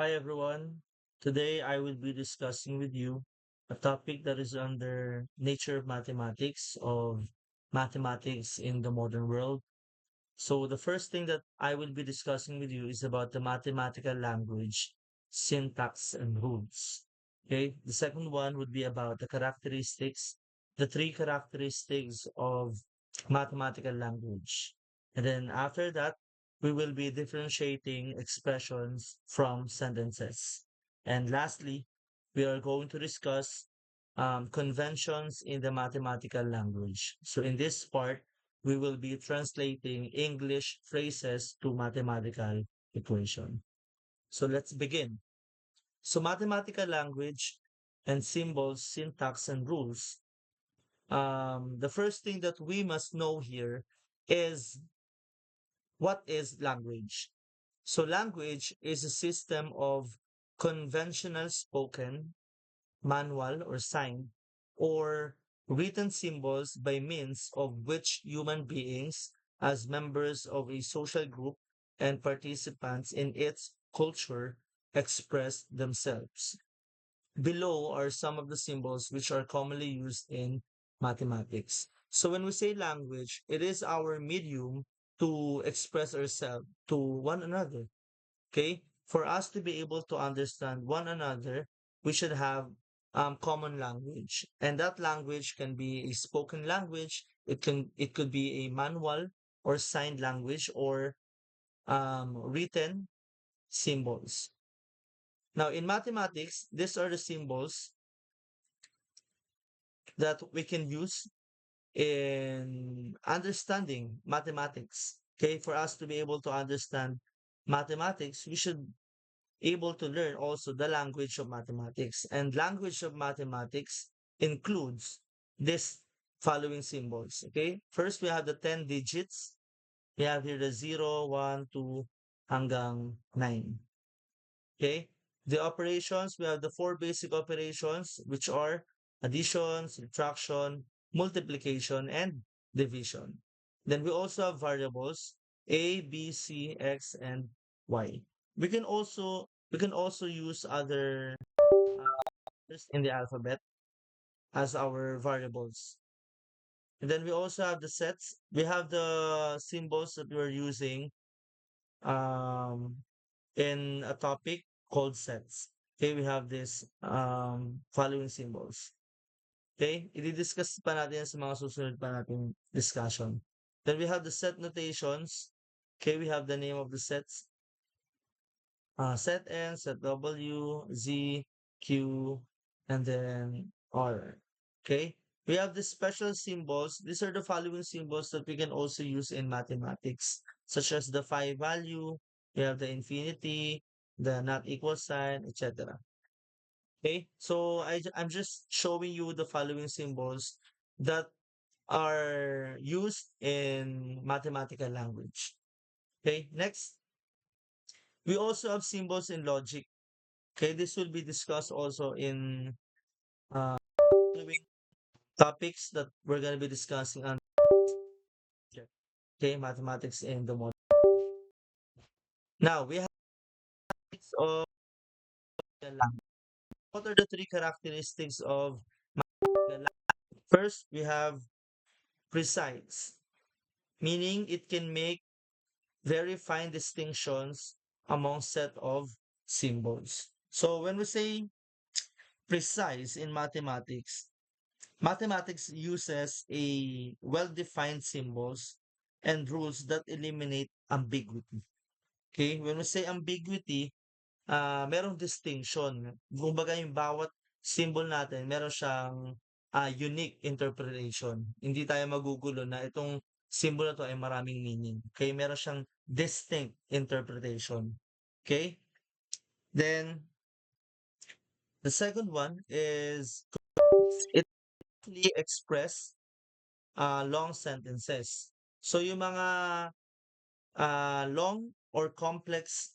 Hi everyone. Today I will be discussing with you a topic that is under nature of mathematics in the modern world. So the first thing that I will be discussing with you is about the mathematical language, syntax and rules. Okay. The second one would be about the three characteristics of mathematical language. And then after that, we will be differentiating expressions from sentences. And lastly, we are going to discuss conventions in the mathematical language. So in this part, we will be translating English phrases to mathematical equation. So let's begin. So mathematical language and symbols, syntax, and rules. The first thing that we must know here is what is language. So language is a system of conventional spoken, manual or signed, or written symbols by means of which human beings, as members of a social group and participants in its culture, express themselves. Below are some of the symbols which are commonly used in mathematics. So when we say language, it is our medium to express ourselves to one another. Okay? For us to be able to understand one another, we should have common language. And that language can be a spoken language, it could be a manual or signed language or written symbols. Now in mathematics, these are the symbols that we can use in understanding mathematics. Okay, for us to be able to understand mathematics, we should able to learn also the language of mathematics. And language of mathematics includes this following symbols. Okay. First, we have the 10 digits. We have here the 0, 1, 2 hanggang 9. Okay. The operations, we have the four basic operations, which are addition, subtraction, multiplication, and division. Then we also have variables A, B, C, X, and Y. We can also use other letters in the alphabet as our variables. And then we also have the sets. We have the symbols that we're using um, in a topic called sets. Okay, we have this following symbols. Okay, i-discuss pa natin yan sa mga susunod pa nating discussion. Then we have the set notations. Okay, we have the name of the sets. Set N, set W, Z, Q, and then R. Okay? We have the special symbols. These are the following symbols that we can also use in mathematics, such as the phi value, we have the infinity, the not equal sign, etc. Okay? So I'm just showing you the following symbols that are used in mathematical language. Okay? Next, we also have symbols in logic. Okay, this will be discussed also in uh, following topics that we're going to be discussing on okay, mathematics in the modern. Now, we have bits of the language. What are the three characteristics of the language? First, we have precise, meaning it can make very fine distinctions among set of symbols. So when we say precise in mathematics, mathematics uses a well-defined symbols and rules that eliminate ambiguity. Okay? When we say ambiguity, merong distinction. Kumbaga yung bawat symbol natin, meron siyang unique interpretation. Hindi tayo magugulo na itong symbol na to ay maraming meaning. Okay? Meron siyang distinct interpretation. Okay? Then, the second one is it actually express long sentences. So yung mga long or complex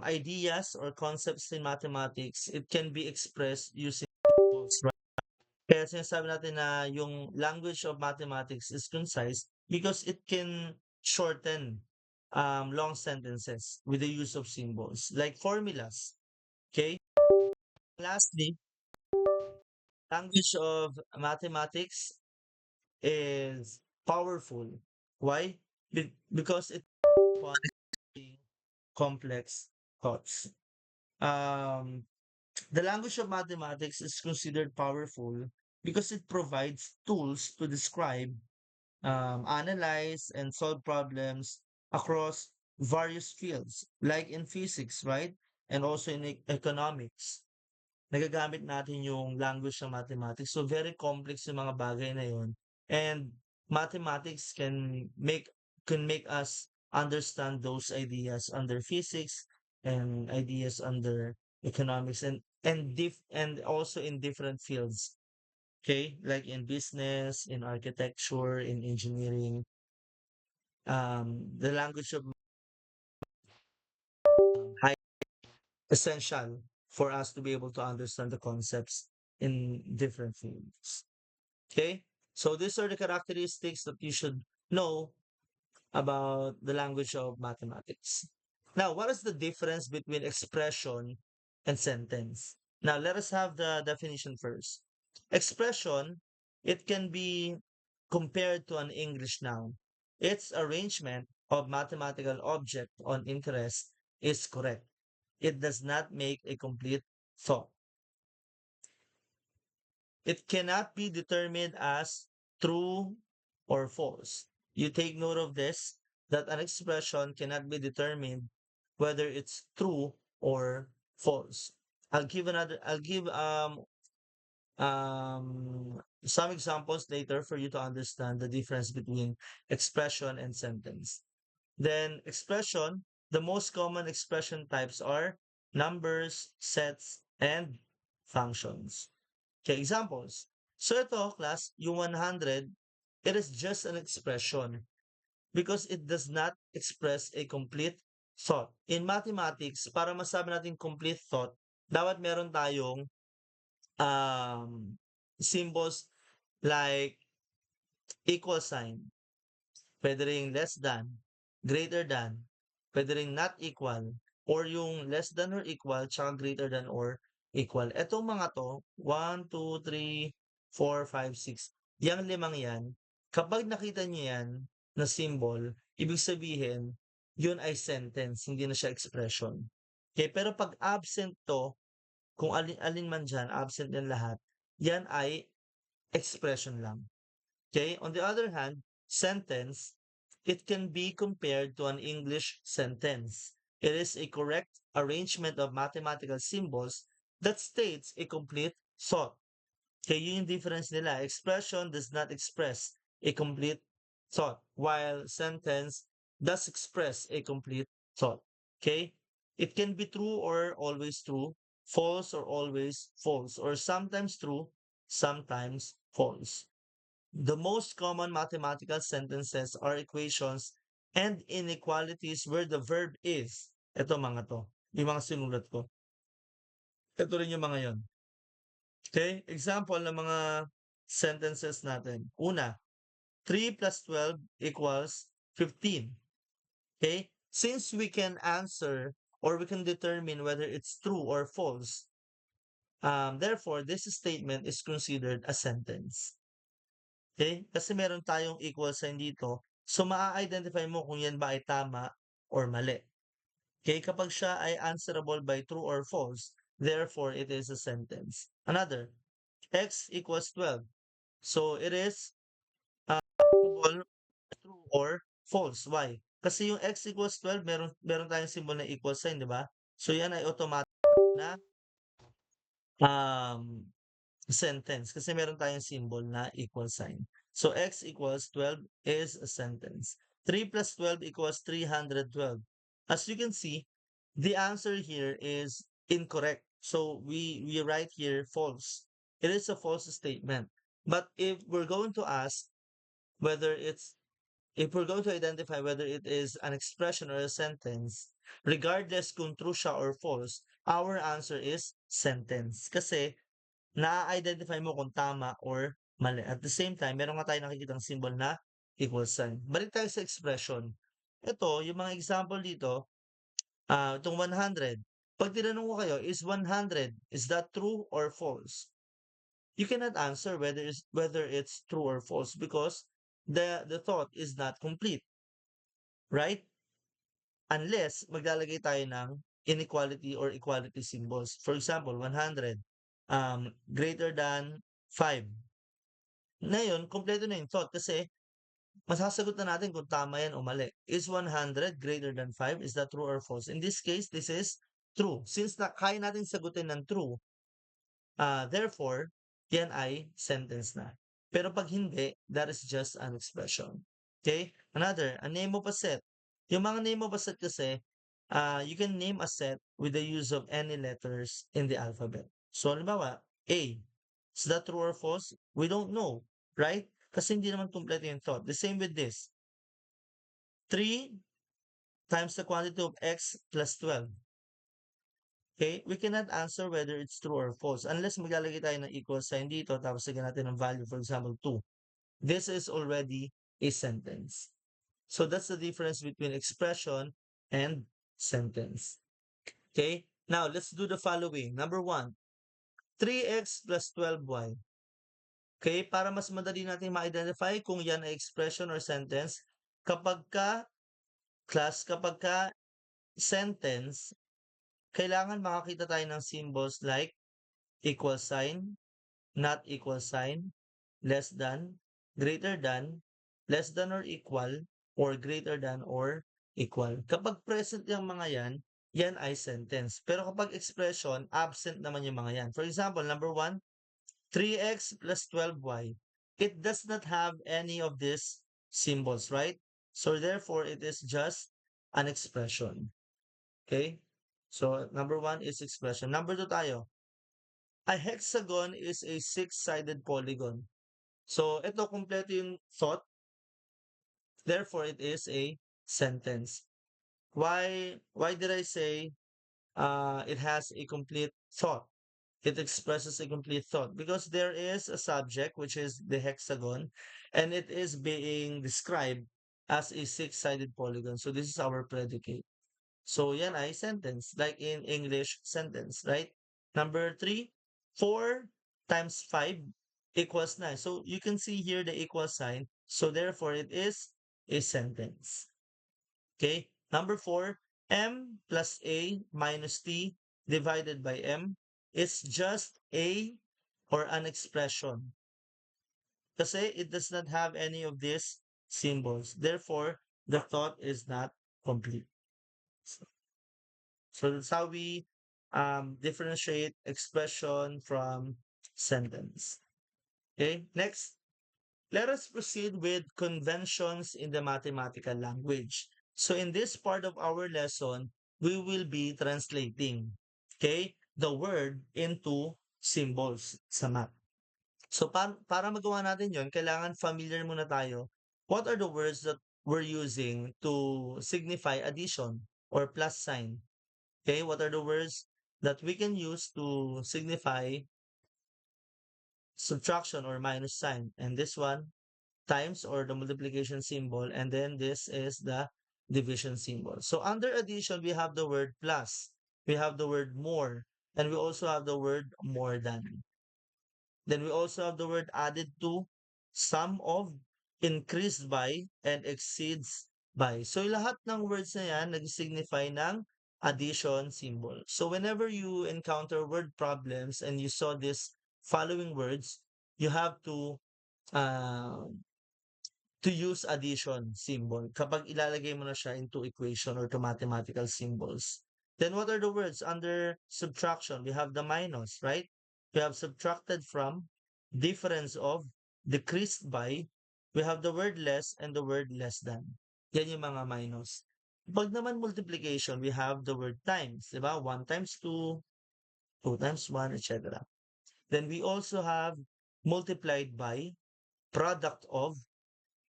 ideas or concepts in mathematics, it can be expressed using symbols, right? Kaya sinasabi natin na yung language of mathematics is concise because it can shorten. long sentences with the use of symbols, like formulas. Okay. Lastly, language of mathematics is powerful. Why? Because it complex thoughts. Um, the language of mathematics is considered powerful because it provides tools to describe, analyze, and solve problems across various fields, like in physics, right? And also in economics. Nagagamit natin yung language ng mathematics. So, very complex yung mga bagay na yun. And mathematics can make us understand those ideas under physics and ideas under economics and also in different fields. Okay, like in business, in architecture, in engineering. The language of high essential for us to be able to understand the concepts in different fields. Okay, so these are the characteristics that you should know about the language of mathematics. Now, what is the difference between expression and sentence? Now, let us have the definition first. Expression, it can be compared to an English noun. Its arrangement of mathematical object on interest is correct. It does not make a complete thought. It cannot be determined as true or false. You take note of this, that an expression cannot be determined whether it's true or false. I'll give some examples later for you to understand the difference between expression and sentence. Then expression, the most common expression types are numbers, sets, and functions. Okay, examples. So ito, class, yung 100, it is just an expression because it does not express a complete thought. In mathematics, para masabi natin complete thought, dapat meron tayong symbols like equal sign, pwede ring less than, greater than, pwede ring not equal, or yung less than or equal, tsaka greater than or equal. Etong mga to, 1, 2, 3, 4, 5, 6, yang limang yan, kapag nakita niyo yan na symbol, ibig sabihin, yun ay sentence, hindi na siya expression. Okay, pero pag absent to, kung alin man dyan, absent yan lahat, yan ay expression lang. Okay? On the other hand, sentence, it can be compared to an English sentence. It is a correct arrangement of mathematical symbols that states a complete thought. Okay, yun yung difference nila. Expression does not express a complete thought, while sentence does express a complete thought. Okay? It can be true or always true, false or always false, or sometimes true, sometimes false. The most common mathematical sentences are equations and inequalities where the verb is. Ito mga to. Yung mga sinulat ko. Ito rin yung mga yon. Okay? Example ng mga sentences natin. Una, 3 plus 12 equals 15. Okay? Since we can answer or we can determine whether it's true or false, therefore, this statement is considered a sentence. Okay? Kasi meron tayong equal sign dito. So, maa-identify mo kung yan ba ay tama or mali. Okay? Kapag siya ay answerable by true or false, therefore, it is a sentence. Another, x equals 12. So, it is answerable true or false. Why? Kasi yung x equals 12, meron tayong symbol na equal sign, di ba? So, yan ay automatic na um, sentence kasi meron tayong symbol na equal sign. So, x equals 12 is a sentence. 3 plus 12 equals 312. As you can see, the answer here is incorrect. So, we write here false. It is a false statement. But whether it's if we're going to identify whether it is an expression or a sentence, regardless kung true siya or false, our answer is sentence. Kasi na-identify mo kung tama or mali. At the same time, meron nga tayo nakikitang symbol na equal sign. Balik tayo sa expression. ito, yung mga example dito, itong 100. Pag tinanong ko kayo, is 100, is that true or false? You cannot answer whether it's true or false because the thought is not complete, right? Unless maglalagay tayo ng inequality or equality symbols. For example, 100 greater than 5. Ngayon, kompleto na yung thought kasi masasagot na natin kung tama yan o mali. Is 100 greater than 5? Is that true or false? In this case, this is true. Since kaya natin sagutin ng true, therefore, yan ay sentence na. Pero pag hindi, that is just an expression. Okay? Another, a name of a set. Yung mga name of a set kasi, you can name a set with the use of any letters in the alphabet. So, halimbawa, A. Is that true or false? We don't know, right? Kasi hindi naman kompleto yung thought. The same with this. 3 times the quantity of x plus 12. Okay? We cannot answer whether it's true or false unless maglalagay tayo ng equal sign dito tapos lagyan natin ng value, for example, 2. This is already a sentence. So that's the difference between expression and sentence. Okay? Now, let's do the following. Number 1, 3x plus 12y. Okay? Para mas madali natin ma-identify kung yan ay expression or sentence, kapag ka, kapag ka sentence, kailangan makakita tayo ng symbols like equal sign, not equal sign, less than, greater than, less than or equal, or greater than or equal. Kapag present yung mga yan, yan ay sentence. Pero kapag expression, absent naman yung mga yan. For example, number 1, 3x plus 12y. It does not have any of these symbols, right? So therefore, it is just an expression. Okay? So number 1 is expression. Number 2 tayo. A hexagon is a six-sided polygon. So, ito kompleto yung thought. Therefore, it is a sentence. Why did I say it has a complete thought? It expresses a complete thought because there is a subject, which is the hexagon, and it is being described as a six-sided polygon. So, this is our predicate. So, yan ay sentence, like in English sentence, right? Number 3, 4 times 5 equals 9. So, you can see here the equal sign. So, therefore, it is a sentence. Okay? Number 4, m plus a minus t divided by m is just a or an expression. Kasi it does not have any of these symbols. Therefore, the thought is not complete. So that's how we differentiate expression from sentence. Okay, next, let us proceed with conventions in the mathematical language. So in this part of our lesson, we will be translating, okay, the word into symbols sa math. So para magawa natin yon, kailangan familiar muna tayo. What are the words that we're using to signify addition or plus sign? Okay, what are the words that we can use to signify subtraction or minus sign? And this one, times or the multiplication symbol, and then this is the division symbol. So under addition, we have the word plus, we have the word more, and we also have the word more than. Then we also have the word added to, sum of, increased by, and exceeds by. So lahat ng words na yan nag-signify ng addition symbol. So whenever you encounter word problems and you saw this following words, you have uh, to use addition symbol kapag ilalagay mo na siya into equation or to mathematical symbols. Then what are the words under subtraction? We have the minus, right? We have subtracted from, difference of, decreased by. We have the word less and the word less than. Yan yung mga minus. Pag naman multiplication, we have the word times, di ba? 1 times 2, 2 times 1, etc. Then we also have multiplied by, product of,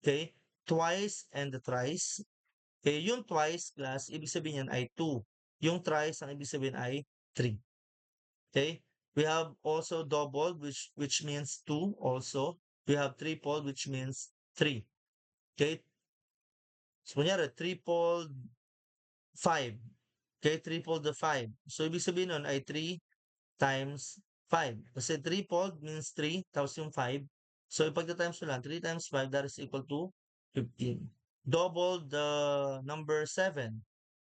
okay? Twice and the thrice. Okay, yung twice class, ibig sabihin yan ay 2. Yung thrice, ang ibig sabihin ay 3. Okay? We have also doubled, which means 2 also. We have tripled, which means 3. Okay? So, kunyari, triple 5. Okay, triple the 5. So, ibig sabihin nun ay 3 times 5. Kasi triple means 3, tapos yung 5. So, ipagta-times mo lang, 3 times 5, that is equal to 15. Double the number 7.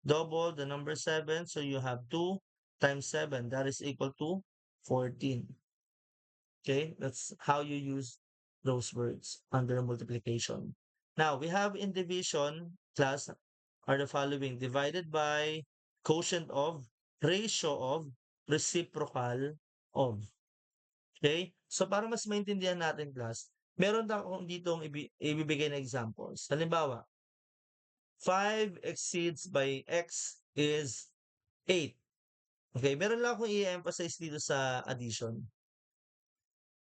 Double the number 7, so you have 2 times 7, that is equal to 14. Okay, that's how you use those words under multiplication. Now, we have in division, class, are the following: divided by, quotient of, ratio of, reciprocal of. Okay? So, para mas maintindihan natin, class, meron akong ditong ibibigay na examples. Halimbawa, 5 exceeds by x is 8. Okay, meron lang akong i-emphasize dito sa addition.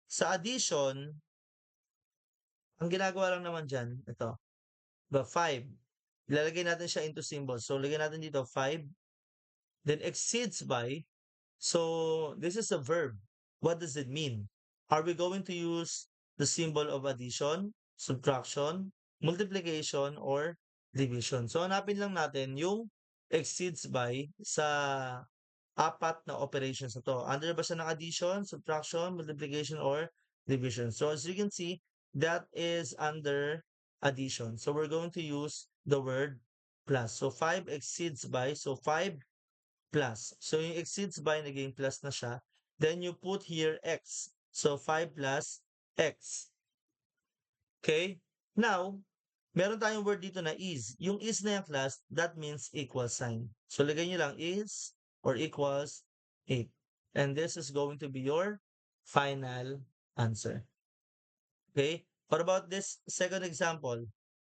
Sa addition, ang ginagawa lang naman diyan, ito, the 5. Ilalagay natin siya into symbols. So, lagyan natin dito 5, then exceeds by. So, this is a verb. What does it mean? Are we going to use the symbol of addition, subtraction, multiplication, or division? So, hanapin lang natin yung exceeds by sa apat na operations na to. Under ba siya ng addition, subtraction, multiplication, or division? So as you can see, that is under addition. So we're going to use the word plus. So 5 exceeds by, so 5 plus. So yung exceeds by, naging plus na siya. Then you put here x. So 5 plus x. Okay? Now, meron tayong word dito na is. Yung is na yung class, that means equal sign. So, lagay nyo lang is or equals 8. And this is going to be your final answer. Okay? What about this second example?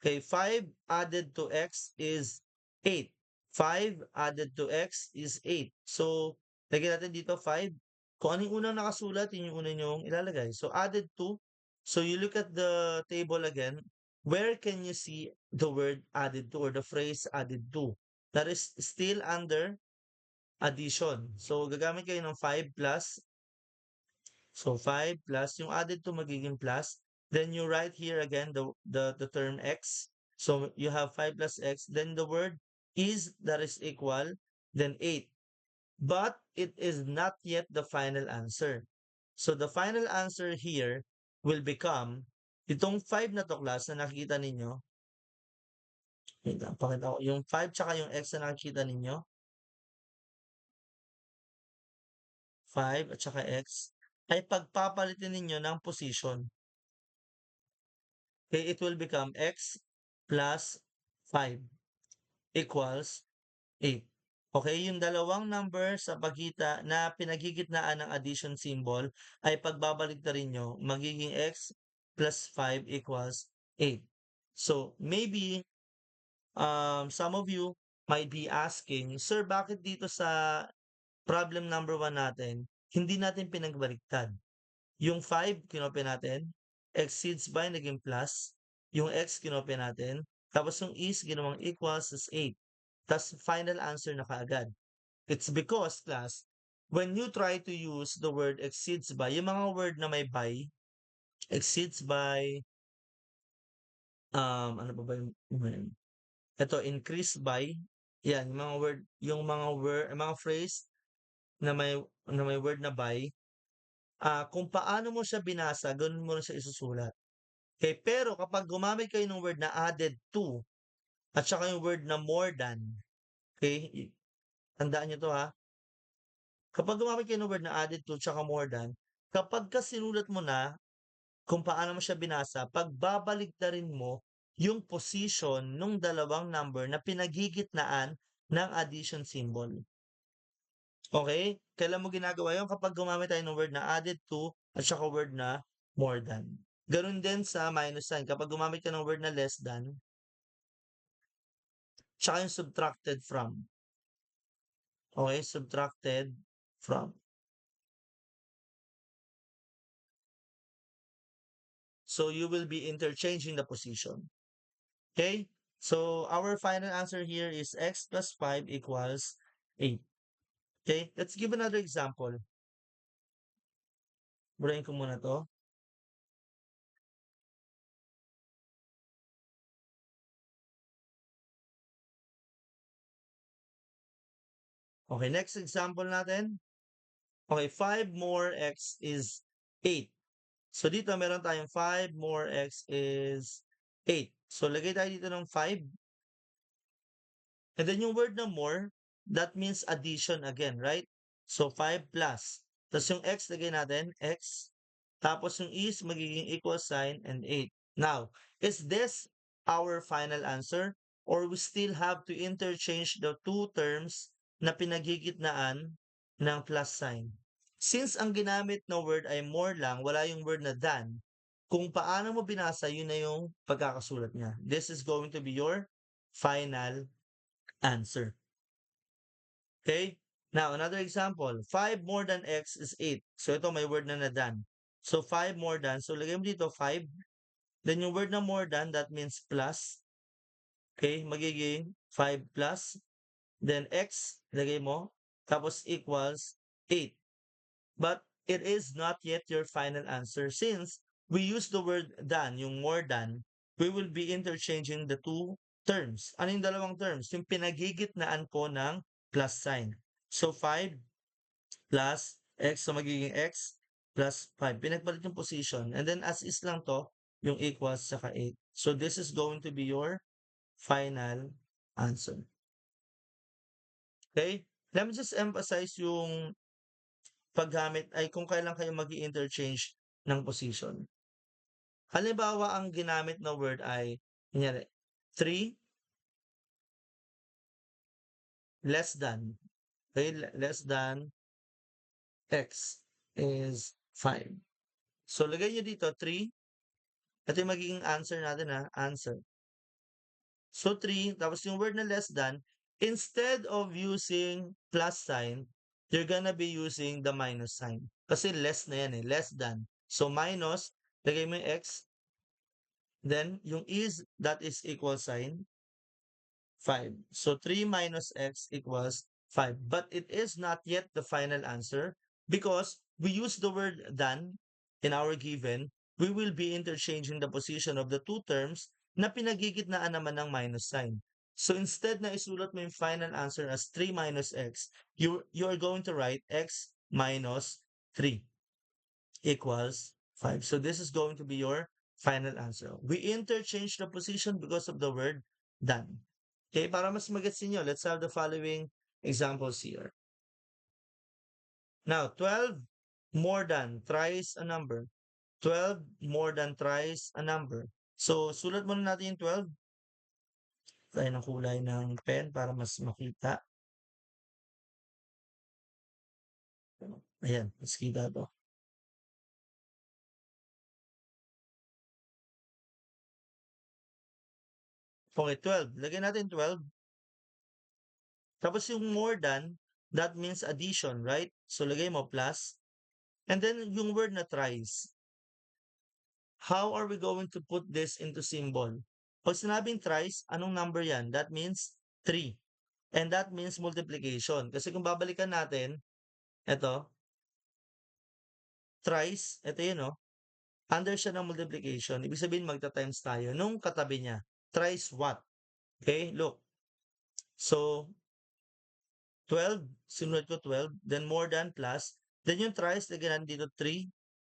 Okay, 5 added to x is 8. 5 added to x is 8. So, lagyan natin dito 5. Kung ano yung unang nakasulat, yun yung unang yung ilalagay. So, added to. So, you look at the table again. Where can you see the word added to or the phrase added to? That is still under addition. So, gagamit kayo ng 5 plus. So 5 plus, yung added to magiging plus. Then you write here again the term x. So you have 5 plus x. Then the word is, that is equal, then 8. But it is not yet the final answer. So the final answer here will become, itong 5 na to class na nakikita ninyo, wait lang, pakita ko, yung 5 tsaka yung x na nakikita ninyo, 5 at saka x, ay pagpapalitin ninyo ng position. Okay, it will become x plus 5 equals 8. Okay, yung dalawang number sa pagkita na pinagigitnaan ng addition symbol ay pagbabaliktarin nyo, magiging x plus 5 equals 8. So, maybe some of you might be asking, Sir, bakit dito sa problem number 1 natin, hindi natin pinagbaliktad? Yung 5, kinopya natin. Exceeds by, naging plus. Yung x, kinopya natin. Tapos yung is, ginawang equals is 8. Tapos final answer na kaagad. It's because, class, when you try to use the word exceeds by, yung mga word na may by, exceeds by, ano ba ba yung ito, increase by, yan, yung mga phrase na may word na by, kung paano mo siya binasa, ganun mo na siya isusulat. Okay, pero kapag gumamit kayo ng word na added to at saka yung word na more than, okay, tandaan nyo to ha. Kapag gumamit kayo ng word na added to at saka more than, kapag ka sinulat mo na kung paano mo siya binasa, pagbabaliktarin mo yung position ng dalawang number na pinagigitnaan ng addition symbol. Okay? Kailan mo ginagawa yun? Kapag gumamit tayo ng word na added to at saka word na more than. Ganun din sa minus sign. Kapag gumamit ka ng word na less than, tsaka yung subtracted from. Okay? Subtracted from. So, you will be interchanging the position. Okay? So, our final answer here is x plus 5 equals 8. Okay? Let's give another example. Burahin ko muna to. Okay, next example natin. Okay, 5 more x is 8. So dito meron tayong 5 more x is 8. So lagay tayo dito ng 5. And then yung word na more, that means addition again, right? So 5 plus. Tapos yung x, lagay natin, x. Tapos yung is, magiging equal sign and 8. Now, is this our final answer? Or we still have to interchange the two terms na pinagigitnaan ng plus sign? Since ang ginamit na word ay more lang, wala yung word na than, kung paano mo binasa, yun na yung pagkakasulat niya. This is going to be your final answer. Okay? Now, another example. 5 more than x is 8. So, ito may word na than. So, 5 more than. So, lagay mo dito 5. Then, yung word na more than, that means plus. Okay? Magiging 5 plus. Then, x, lagay mo. Tapos, equals 8. But, it is not yet your final answer since we use the word than, yung more than, we will be interchanging the two terms. Ano yung dalawang terms? Yung pinagigitnaan ko ng plus sign. So, 5 plus x, so magiging x plus 5. Pinagpalit yung position. And then, as is lang to, yung equals saka 8. So, this is going to be your final answer. Okay? Let me just emphasize yung paggamit ay kung kailan kayo mag interchange ng position. Halimbawa, ang ginamit na word ay, kunyari, 3 less than. Okay? Less than x is 5. So, lagay nyo dito, 3. Ito yung magiging answer natin, answer. So, 3, tapos yung word na less than, instead of using plus sign, you're gonna be using the minus sign. Kasi less na yan less than. So, minus, lagay mo yung x, then yung is, that is equal sign, 5. So 3 minus x equals 5. But it is not yet the final answer because we use the word than in our given. We will be interchanging the position of the two terms na pinagigitnaan naman ng minus sign. So instead na isulat mo yung final answer as 3 minus x, you are going to write x minus 3 equals 5. So this is going to be your final answer. We interchange the position because of the word than. Okay, para mas magets niyo, let's have the following examples here. Now, 12 more than thrice a number. 12 more than thrice a number. So, sulat muna natin yung 12. Tayo ng kulay ng pen para mas makita. Ayan, mas kita to. Okay, 12. Lagyan natin 12. Tapos yung more than, that means addition, right? So, lagay mo plus. And then, yung word na thrice. How are we going to put this into symbol? Pag sinabing thrice, anong number yan? That means 3. And that means multiplication. Kasi kung babalikan natin, ito, thrice, ito yun, no? Under siya ng multiplication. Ibig sabihin, magta-times tayo nung katabi niya. Thrice what? Okay, look. So, 12, sinunod ko 12, then more than plus, then yung thrice, lagyan natin dito 3.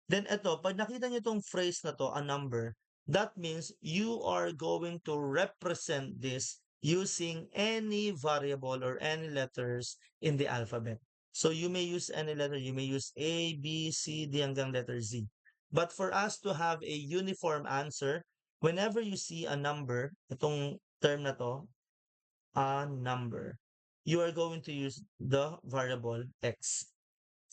Then ito, pag nakita niyo itong phrase na to, a number, that means you are going to represent this using any variable or any letters in the alphabet. So you may use any letter, you may use A, B, C, D hanggang letter Z. But for us to have a uniform answer, whenever you see a number, itong term na to, a number, you are going to use the variable x.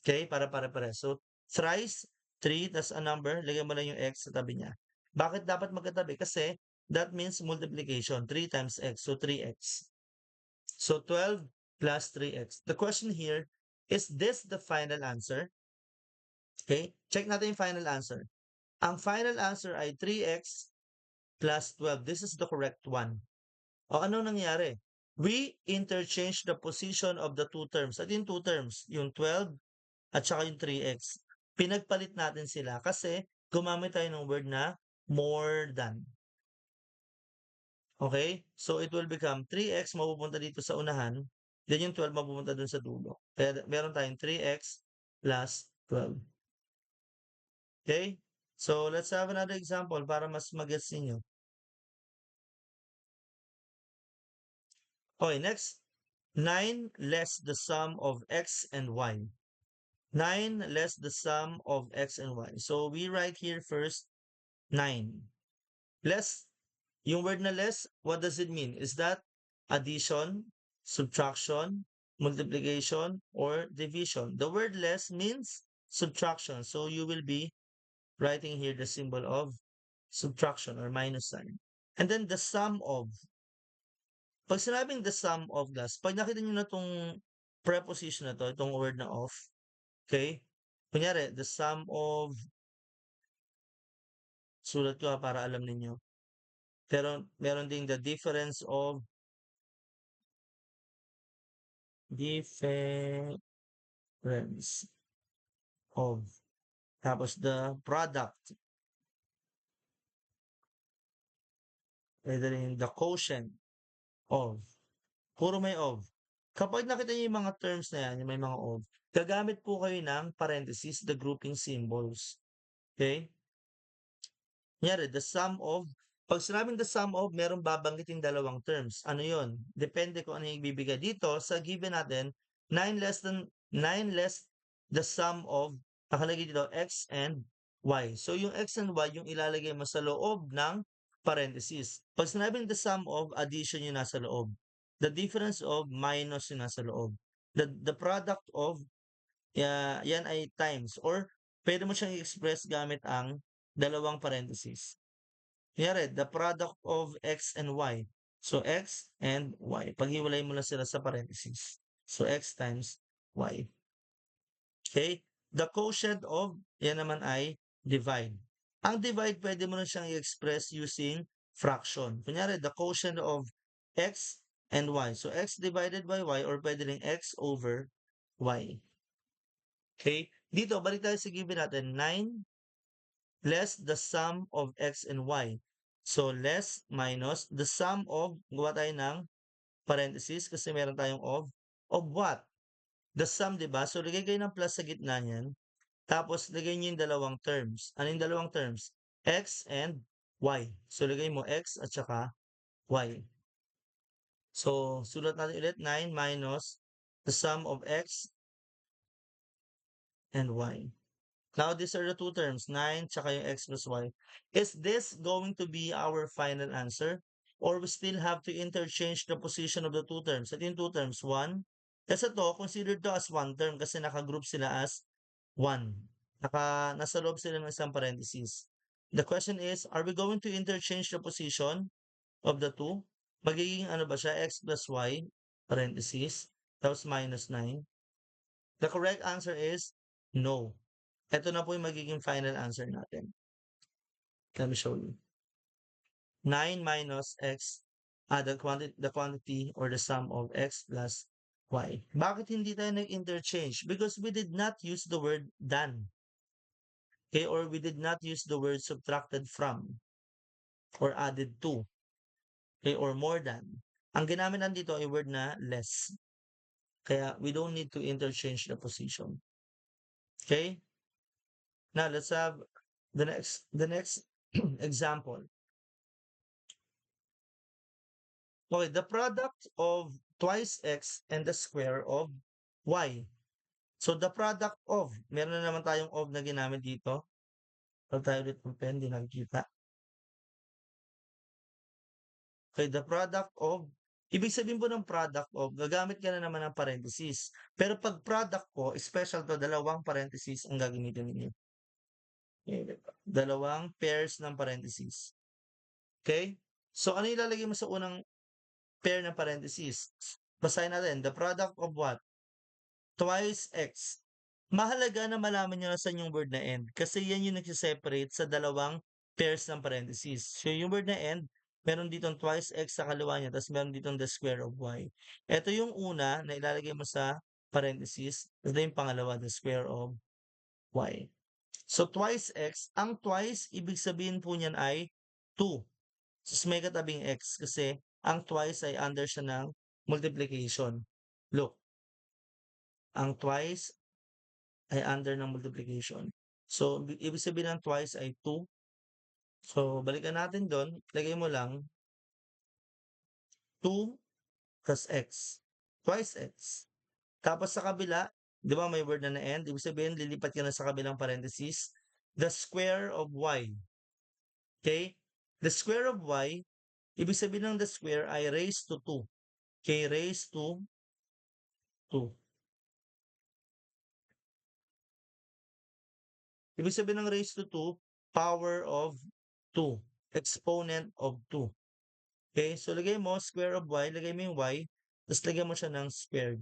Okay? Para. So, thrice, 3, tas a number, lagyan mo lang yung x sa tabi niya. Bakit dapat magkatabi? Kasi that means multiplication. 3 times x. So, 3x. So, 12 plus 3x. The question here, is this the final answer? Okay? Check natin yung final answer. Ang final answer ay 3x plus 12. This is the correct one. O ano nangyari? We interchange the position of the two terms. At yung two terms, yung 12 at saka yung 3x. Pinagpalit natin sila kasi gumamit tayo ng word na more than. Okay? So it will become 3x mapupunta dito sa unahan. then yung 12 mapupunta dun sa dulo. Kaya meron tayong 3x plus 12. Okay? So, let's have another example para mas mag-gets ninyo. Okay, next. 9 less the sum of x and y. 9 less the sum of x and y. So, we write here first 9. Less, yung word na less, what does it mean? Is that addition, subtraction, multiplication, or division? The word less means subtraction. So, you will be writing here the symbol of subtraction or minus sign. And then the sum of. Pag sinabing the sum of class, pag nakita nyo na itong preposition na to, itong word na of, okay? Kunyari, the sum of, sulat ko para alam ninyo. Pero meron ding the difference of, difference of. Tapos the product. Pwede rin the quotient of. Puro may of. Kapag nakita niyo yung mga terms na yan, yung may mga of, gagamit po kayo ng parentheses, the grouping symbols. Okay? Kunyari, the sum of, pag sinabing the sum of, meron babanggiting dalawang terms. Ano yon? Depende kung ano yung ibibigay. Dito, sa given natin, 9 less the sum of, nakalagay dito, x and y. So, yung x and y, yung ilalagay mo sa loob ng parentheses. Pag sinabing the sum of, addition yung nasa loob. The difference of, minus yung nasa loob. The product of, yan ay times. Or, pwede mo siyang i-express gamit ang dalawang parentheses. Kunyari, the product of x and y. So, x and y. Paghiwalay mo lang sila sa parentheses. So, x times y. Okay? The quotient of, yan naman ay divide. Ang divide, pwede mo na siyang i-express using fraction. Kunyari, the quotient of x and y. So, x divided by y or pwede rin x over y. Okay? Dito, balik tayo sa given natin. 9 less the sum of x and y. So, less minus the sum of, gawa tayo ng parenthesis kasi meron tayong of what? The sum, di ba? So, lagay kayo ng plus sa gitna niyan. Tapos, lagay niyo yung dalawang terms. Ano yung dalawang terms? X and y. So, lagay mo x at saka y. So, sulat natin ulit, 9 minus the sum of x and y. Now, these are the two terms, 9 tsaka yung x plus y. Is this going to be our final answer? Or we still have to interchange the position of the two terms? Ito yung two terms, 1. Kasi to, consider to as one term kasi naka-group sila as 1. Nasa loob sila ng isang parenthesis. The question is, are we going to interchange the position of the two? Magiging ano ba siya? X plus y, parenthesis, tapos minus 9. The correct answer is no. Ito na po yung magiging final answer natin. Let me show you. 9 minus x, the quantity or the sum of x plus y. Bakit hindi tayo nag-interchange? Because we did not use the word than. Okay, or we did not use the word subtracted from or added to. Okay, or more than. Ang ginamit nandito ay word na less. Kaya we don't need to interchange the position. Okay? Now let's have the next example. Okay, the product of twice x and the square of y. So the product of, meron na naman tayong of na ginamit dito. Pag tayo ulit ng pen, di nakikita. Okay, the product of, ibig sabihin po ng product of, gagamit ka na naman ng parenthesis. Pero pag product po, special to, dalawang parenthesis ang gagamitin ninyo. Okay, dalawang pairs ng parenthesis. Okay? So ano ilalagay mo sa unang pair ng parenthesis? Basahin natin, the product of what? Twice x. Mahalaga na malaman nyo na saan yung word na end kasi yan yung nagsiseparate sa dalawang pairs ng parentheses. So yung word na end, meron ditong twice x sa kaliwa niya, tapos meron ditong the square of y. Ito yung una na ilalagay mo sa parentheses, ito yung pangalawa, the square of y. So twice x, ang twice, ibig sabihin po niyan ay 2. So may katabing x kasi ang twice ay under siya ng multiplication. Look, ang twice ay under ng multiplication. So, ibig sabihin ng twice ay 2. So, balikan natin do'n, lagay mo lang 2 plus x, twice x. Tapos sa kabila, 'di ba may word na na-end, ibig sabihin lilipat ka na sa kabilang parenthesis, the square of y. Okay? The square of y, ibig sabihin ng the square ay raised to 2. Okay, raised to 2. Ibig sabihin ng raised to 2, power of 2, exponent of 2. Okay, so lagay mo square of y, lagay mo yung y, tapos lagyan mo siya ng squared.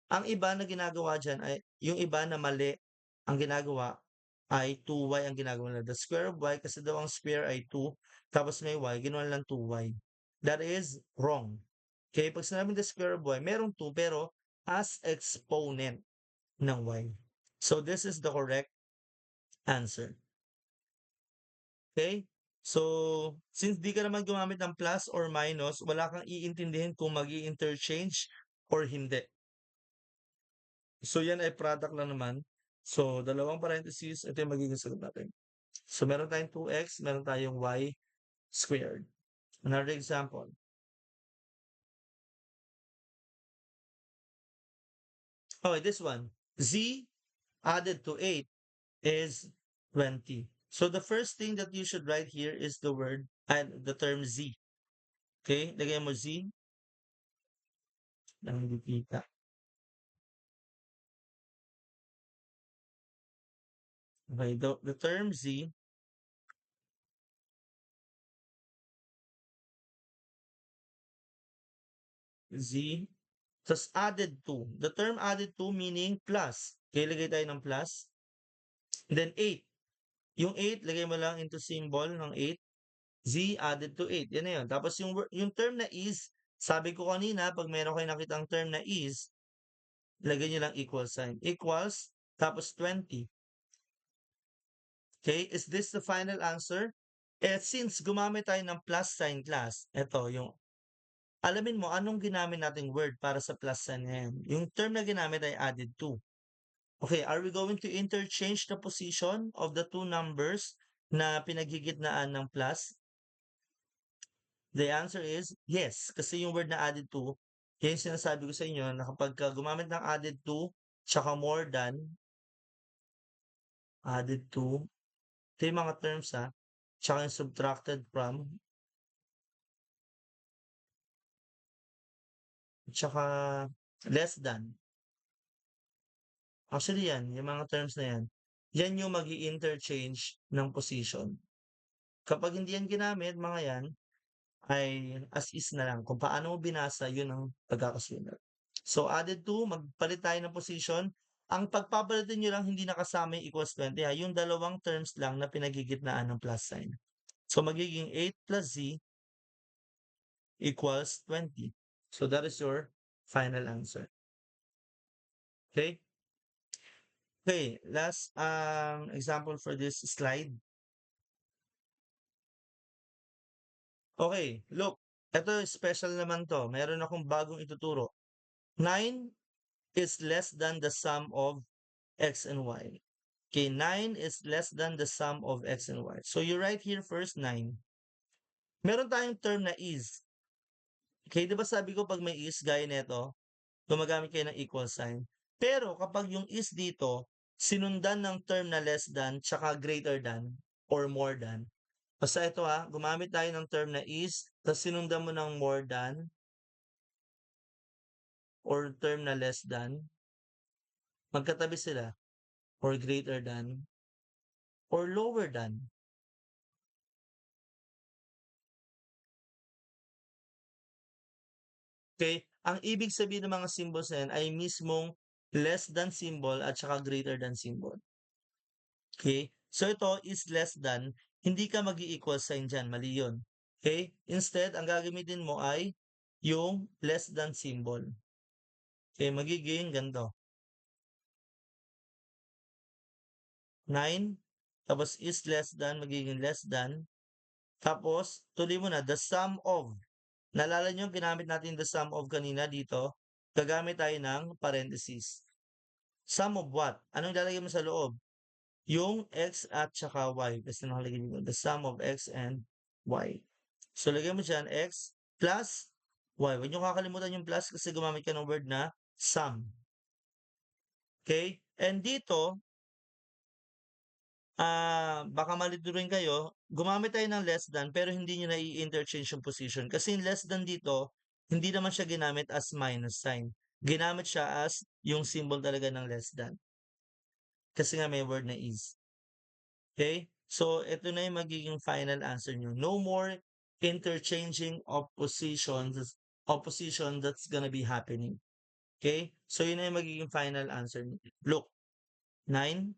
Ang iba na ginagawa diyan ay yung iba na mali ang ginagawa ay 2y ang ginagawa nila. The square of y kasi daw ang square ay 2 tapos may y, ginawa lang 2y. That is wrong. Okay, pag sinabing the square of y, merong 2 pero as exponent ng y. So this is the correct answer. Okay? So, since di ka naman gumamit ng plus or minus, wala kang iintindihin kung magi-interchange or hindi. So, yan ay product lang naman. So, dalawang parentheses, ito yung magiging sagot natin. So, meron tayong 2x, meron tayong y squared. Another example. Okay, this one. Z added to 8 is 20. So, the first thing that you should write here is the word and the term Z. Okay? Lagay mo Z. Lang hindi kita. Okay, the term Z Z tas added to. The term added to meaning plus. Okay, lagay tayo ng plus. Then 8. Yung 8, lagay mo lang into symbol ng 8. Z added to 8. Yan na yun. Tapos yung term na is, sabi ko kanina, pag meron kayo nakitang term na is, lagay nyo lang equal sign. Equals, tapos 20. Okay, is this the final answer? Eh, since gumamit tayo ng plus sign class, ito yung, alamin mo, anong ginamit nating word para sa plus sign na yan? Yung term na ginamit ay added to. Okay, are we going to interchange the position of the two numbers na pinaghigitnaan ng plus? The answer is yes, kasi yung word na added to, yan yung sinasabi ko sa inyo na kapag gumamit ng added to, tsaka more than, added to, ito yung mga terms tsaka yung subtracted from, tsaka less than. Actually yan, yung mga terms na yan, yan yung mag interchange ng position. Kapag hindi yan ginamit, mga yan, ay as is na lang. Kung paano mo binasa, yun ang pagkakasulat. So, added to, magpalit tayo ng position. Ang pagpapalitin nyo lang, hindi nakasama yung equals 20. Yung dalawang terms lang na pinagigitnaan ng plus sign. So, magiging 8 plus z equals 20. So, that is your final answer. Okay? Okay, last example for this slide. Okay, look. Ito special naman to. Meron akong bagong ituturo. 9 is less than the sum of x and y. Okay, 9 is less than the sum of x and y. So you write here first 9. Meron tayong term na is. Okay, di ba sabi ko pag may is, gaya nito, gumagamit kayo ng equal sign. Pero kapag yung is dito, sinundan ng term na less than, tsaka greater than, or more than. Basta ito gumamit tayo ng term na is, tapos sinundan mo ng more than, or term na less than, magkatabi sila, or greater than, or lower than. Okay? Ang ibig sabihin ng mga symbols na yan ay mismong less than symbol at saka greater than symbol. Okay? So ito is less than, hindi ka mag-i-equal sign dyan, mali yun. Okay? Instead, ang gagamitin mo ay yung less than symbol. Okay, magiging ganito. 9, tapos is less than, magiging less than. Tapos, tuloy mo na, the sum of. Naalala nyo, ginamit natin the sum of kanina dito. gagamit tayo ng parenthesis. Sum of what? Anong ilalagay mo sa loob? Yung x at saka y. Kasi nakalagay dito, the sum of x and y. So, lagay mo dyan, x plus y. Huwag nyo kakalimutan yung plus kasi gumamit ka ng word na sum. Okay? And dito, baka malito rin kayo, gumamit tayo ng less than pero hindi nyo na i-interchange yung position. Kasi yung less than dito, hindi naman siya ginamit as minus sign. Ginamit siya as yung symbol talaga ng less than. Kasi nga may word na is. Okay? So, ito na yung magiging final answer nyo. No more interchanging of opposition that's gonna be happening. Okay? So, yun na yung magiging final answer nyo. Look, 9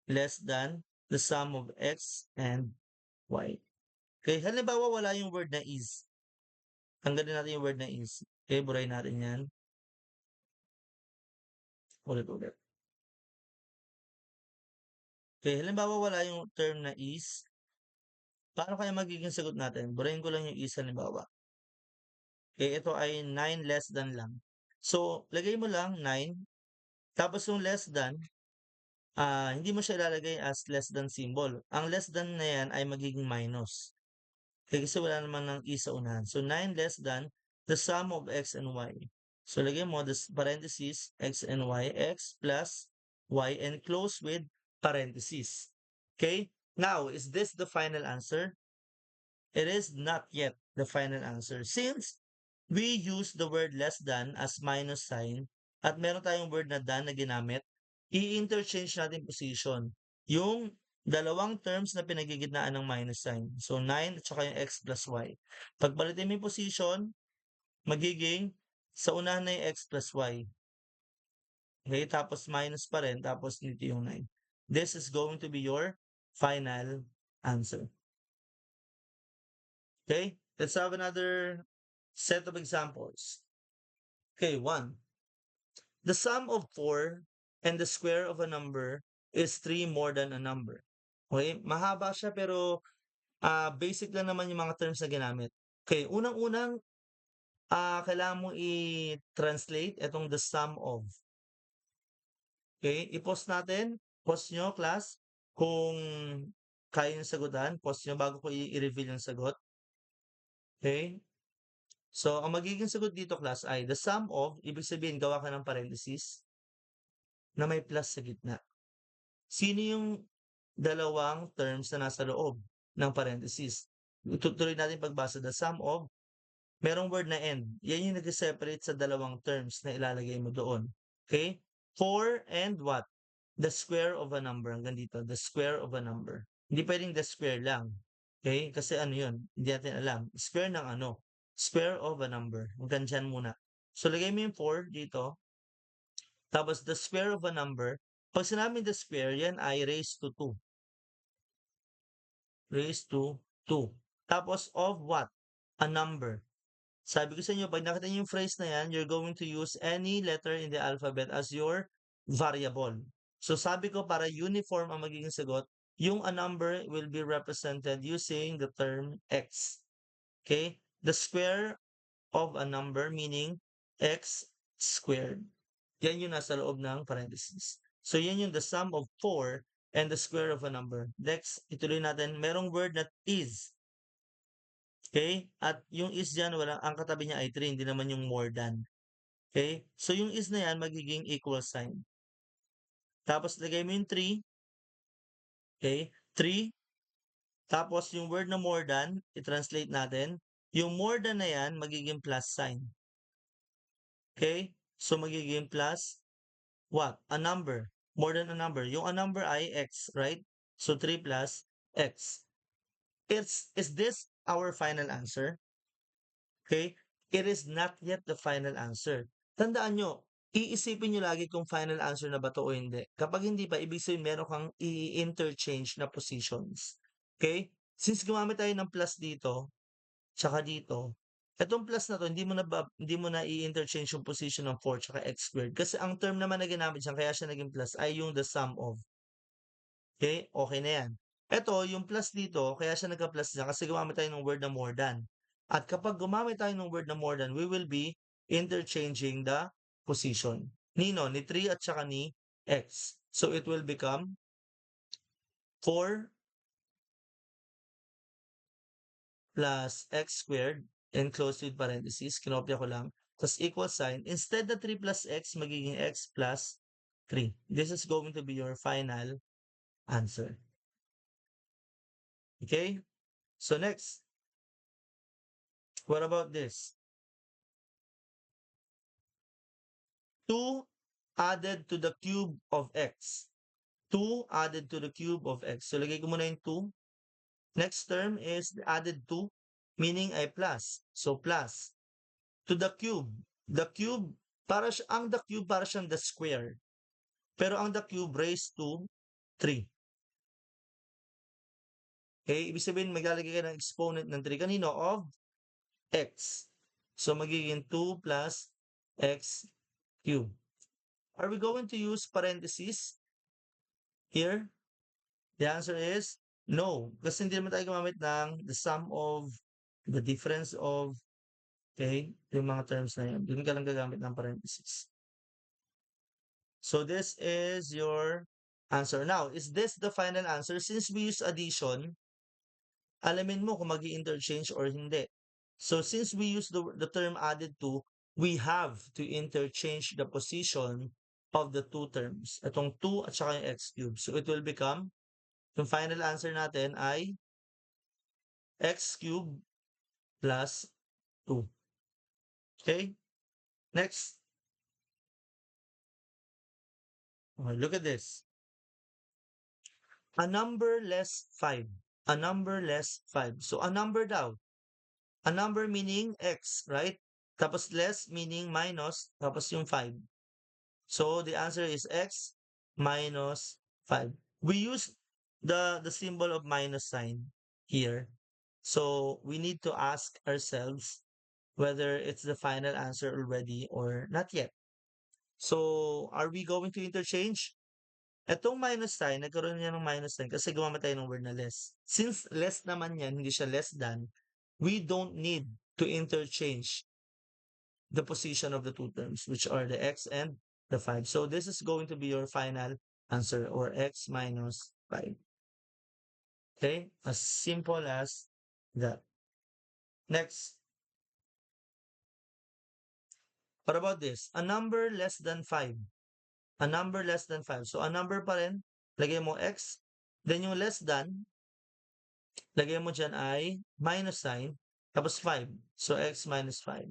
less than the sum of x and y. Okay? Halimbawa, wala yung word na is. Tanggalin natin yung word na is. Okay? Buray natin yan. Ulit-ulit. Okay? Halimbawa, wala yung term na is. Paano kaya magiging sagot natin? Burahin ko lang yung is halimbawa. Okay, ito ay 9 less than lang. So, lagay mo lang 9, tapos yung less than, hindi mo siya ilalagay as less than symbol. Ang less than na yan ay magiging minus. Okay, kasi wala naman ng e sa unahan. So, 9 less than the sum of x and y. So, lagay mo this parenthesis x and y, x plus y, and close with parenthesis. Okay? Now, is this the final answer? It is not yet the final answer. Since we use the word less than as minus sign at meron tayong word na than na ginamit, i-interchange natin position. Yung dalawang terms na pinagigitnaan ng minus sign. So, 9 at saka yung x plus y. Pagpalitin mo yung position, magiging sa unahan na yung x plus y. Okay, tapos minus pa rin, tapos nito yung 9. This is going to be your final answer. Okay, let's have another set of examples. Okay, 1. The sum of 4 and the square of a number is 3 more than a number. Okay, mahaba siya pero basic lang naman yung mga terms na ginamit. Okay, unang-unang kailangan mong i-translate itong the sum of. Okay, i-pause natin. Pause nyo, class. Kung kaya yung sagutan, pause nyo bago ko i-reveal yung sagot. Okay, so ang magiging sagot dito, class, ay the sum of, ibig sabihin, gawa ka ng parenthesis na may plus sa gitna. Sino yung dalawang terms na nasa loob ng parenthesis? Tutuloy natin pagbasa. The sum of, merong word na end. Yan yung nag-separate sa dalawang terms na ilalagay mo doon. Okay? 4 and what? The square of a number. Hanggang dito. The square of a number. Hindi pwedeng the square lang. Okay? Kasi ano yun? Hindi natin alam. Square ng ano? Square of a number. Hanggang dyan muna. So, lagay mo yung 4 dito. Tapos, the square of a number. Pag sinabing the square, yan ay raised to 2. Raised to 2. Tapos, of what? A number. Sabi ko sa inyo, pag nakita niyo yung phrase na yan, you're going to use any letter in the alphabet as your variable. So, sabi ko, para uniform ang magiging sagot, yung a number will be represented using the term x. Okay? The square of a number, meaning x squared. Yan yung nasa loob ng parentheses. So, yan yung the sum of 4 and the square of a number. Next, ituloy natin. Merong word na is. Okay? At yung is dyan, ang katabi niya ay 3, hindi naman yung more than. Okay? So, yung is na yan, magiging equal sign. Tapos, lagay mo yung 3. Okay? 3. Tapos, yung word na more than, i-translate natin. Yung more than na yan, magiging plus sign. Okay? So, magiging plus what? A number. More than a number. Yung a number ay x, right? So, 3 plus x. Is this our final answer? Okay? It is not yet the final answer. Tandaan nyo, iisipin nyo lagi kung final answer na ba to o hindi. Kapag hindi pa, ibig sabihin meron kang i-interchange na positions. Okay? Since gumamit tayo ng plus dito, tsaka dito, etong plus na to, hindi mo na i-interchange yung position ng 4 tsaka x squared. Kasi ang term naman na ginamit dyan, kaya siya naging plus, ay yung the sum of. Okay? Okay na yan. Ito, yung plus dito, kaya siya nagka-plus dyan kasi gumamit tayo ng word na more than. At kapag gumamit tayo ng word na more than, we will be interchanging the position. Nino, ni 3 at saka ni x. So it will become 4 plus x squared and close with parentheses. Kinopya ko lang. Tapos equal sign. Instead na 3 plus x, magiging x plus 3. This is going to be your final answer. Okay? So next, what about this? 2 added to the cube of x. 2 added to the cube of x. So lagay ko muna yung 2. Next term is added 2, meaning ay plus. So plus. To the cube. The cube, ang the cube para siyang the square. Pero ang the cube raised to 3. Okay? Ibig sabihin, maglalagay ka ng exponent ng 3. Kanino? Of x. So magiging 2 plus x cube. Are we going to use parentheses here? The answer is no. Kasi hindi naman tayo gumamit ng the sum of, the difference of, okay, yung mga terms na yun. Doon ka lang gagamit ng parentheses. So this is your answer. Now, is this the final answer? Since we use addition, alamin mo kung mag-i-interchange or hindi. So since we use the term added to, we have to interchange the position of the two terms. Itong 2 at saka yung x cubed. So it will become, yung final answer natin ay x cubed plus 2. Okay? Next. Okay, look at this. A number less 5. A number less 5. So a number daw. A number meaning x, right? Tapos less meaning minus, tapos yung 5. So the answer is x minus 5. We use the symbol of minus sign here. So we need to ask ourselves whether it's the final answer already or not yet. So are we going to interchange? Etong minus sign, nagkaroon niya ng minus sign kasi gumamit tayo ng word na less. Since less naman yan, hindi siya less than, we don't need to interchange the position of the two terms, which are the x and the 5. So this is going to be your final answer, or x minus 5. Okay? As simple as that. Next. What about this? A number less than 5. A number less than 5. So a number pa rin, lagay mo x, then yung less than, lagay mo dyan ay minus sign, tapos 5. So x minus 5.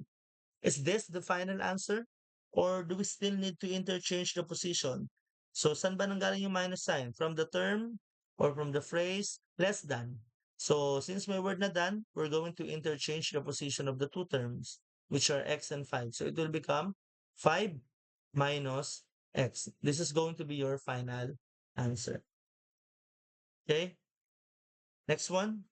Is this the final answer? Or do we still need to interchange the position? So, saan ba nanggaling yung minus sign? From the term or from the phrase less than? So, since may word na than, we're going to interchange the position of the two terms, which are x and 5. So, it will become 5 minus x. This is going to be your final answer. Okay? Next one.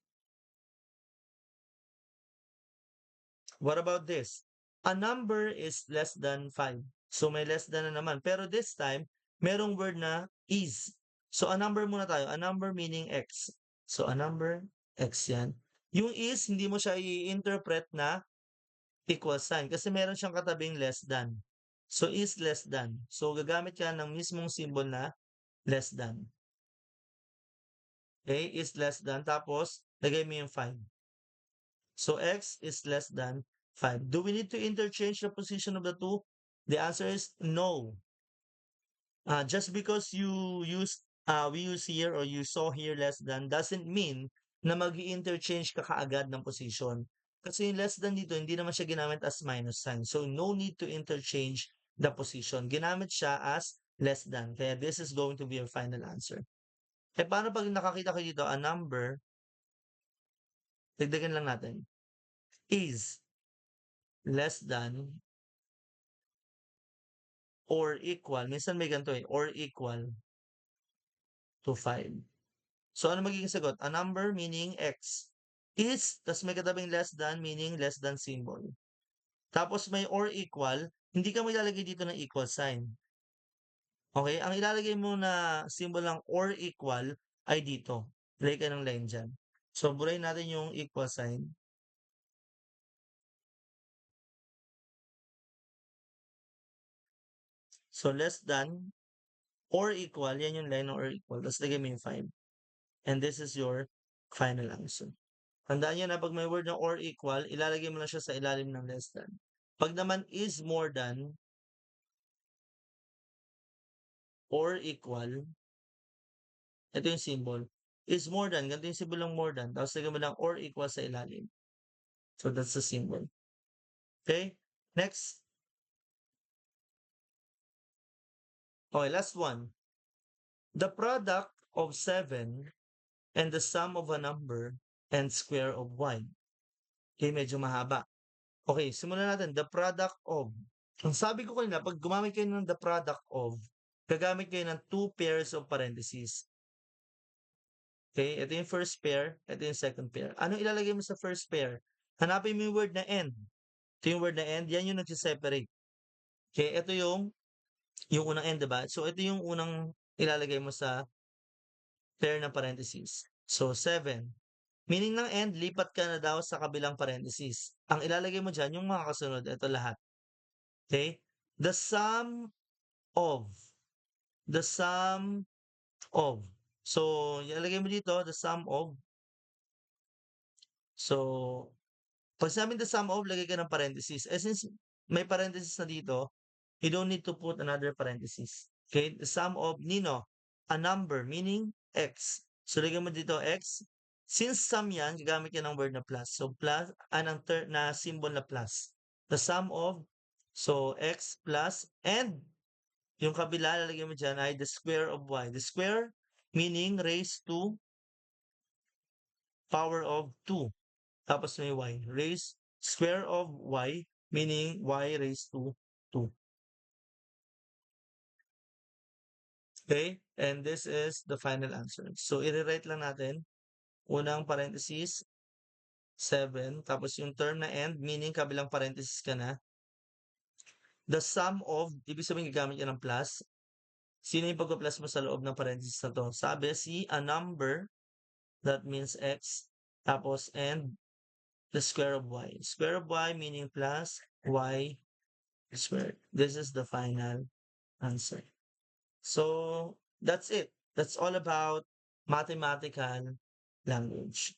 What about this? A number is less than 5. So may less than na naman. Pero this time, merong word na is. So a number muna tayo. A number meaning x. So a number, x yan. Yung is, hindi mo siya i-interpret na equal sign kasi meron siyang katabing less than. So is less than. So gagamit ka ng mismong symbol na less than. Okay? Is less than. Tapos, lagay mo yung 5. So x is less than 5. Do we need to interchange the position of the two? The answer is no. Just because we use here or you saw here less than doesn't mean na mag-i-interchange ka kaagad ng position. Kasi yung less than dito, hindi naman siya ginamit as minus sign. So, no need to interchange the position. Ginamit siya as less than. Kaya this is going to be your final answer. Eh, paano pag nakakita ko dito, a number, dagdagan lang natin, is less than or equal, minsan may ganito or equal to 5. So, ano magiging sagot? A number meaning x is, tas may katabing less than meaning less than symbol. Tapos may or equal, hindi ka ilalagay dito ng equal sign. Okay? Ang ilalagay mo na symbol ng or equal ay dito. Lagay ka ng line dyan. So, burayin natin yung equal sign. So, less than or equal, yan yung line ng or equal. Tapos lagay mo yung 5. And this is your final answer. Tandaan nyo na pag may word na or equal, ilalagay mo lang siya sa ilalim ng less than. Pag naman is more than or equal, ito yung symbol. Is more than, ganito yung symbol ng more than. Tapos lagay mo lang or equal sa ilalim. So that's the symbol. Okay? Next. Okay, last one. The product of 7 and the sum of a number and square of y. Okay, medyo mahaba. Okay, simulan natin. The product of. Ang sabi ko kanina, pag gumamit kayo ng the product of, gagamit kayo ng two pairs of parentheses. Okay, ito yung first pair, ito yung second pair. Ano ilalagay mo sa first pair? Hanapin mo yung word na end. Ito yung word na end, yan yung nagsiseparate. Okay, ito yung unang end, diba? So, ito yung unang ilalagay mo sa pair ng parentheses. So, 7. Meaning ng end, lipat ka na daw sa kabilang parentheses. Ang ilalagay mo dyan, yung mga kasunod, ito lahat. Okay? The sum of. The sum of. So, ilalagay mo dito, the sum of. So, pag sinabi the sum of, lagay ka ng parentheses. Eh, since may parentheses na dito, you don't need to put another parentheses. Okay? The sum of, nino, a number, meaning x. So, lagay mo dito x. Since sum yan, gagamit yan ng word na plus. So, plus, anong na symbol na plus. The sum of, so, x plus, and yung kabila, lalagay mo dyan ay the square of y. The square, meaning raised to power of 2. Tapos may y. Raise square of y, meaning y raised to 2. Okay? And this is the final answer. So, i-rewrite lang natin. Unang parenthesis, 7. Tapos yung term na end, meaning kabilang parenthesis ka na. The sum of, ibig sabihin gagamit ka ng plus. Sino yung pagpa-plus mo sa loob ng parenthesis na to? Sabi, see a number, that means x. Tapos, and the square of y. Square of y meaning plus y squared. This is the final answer. So, that's it. That's all about mathematical language.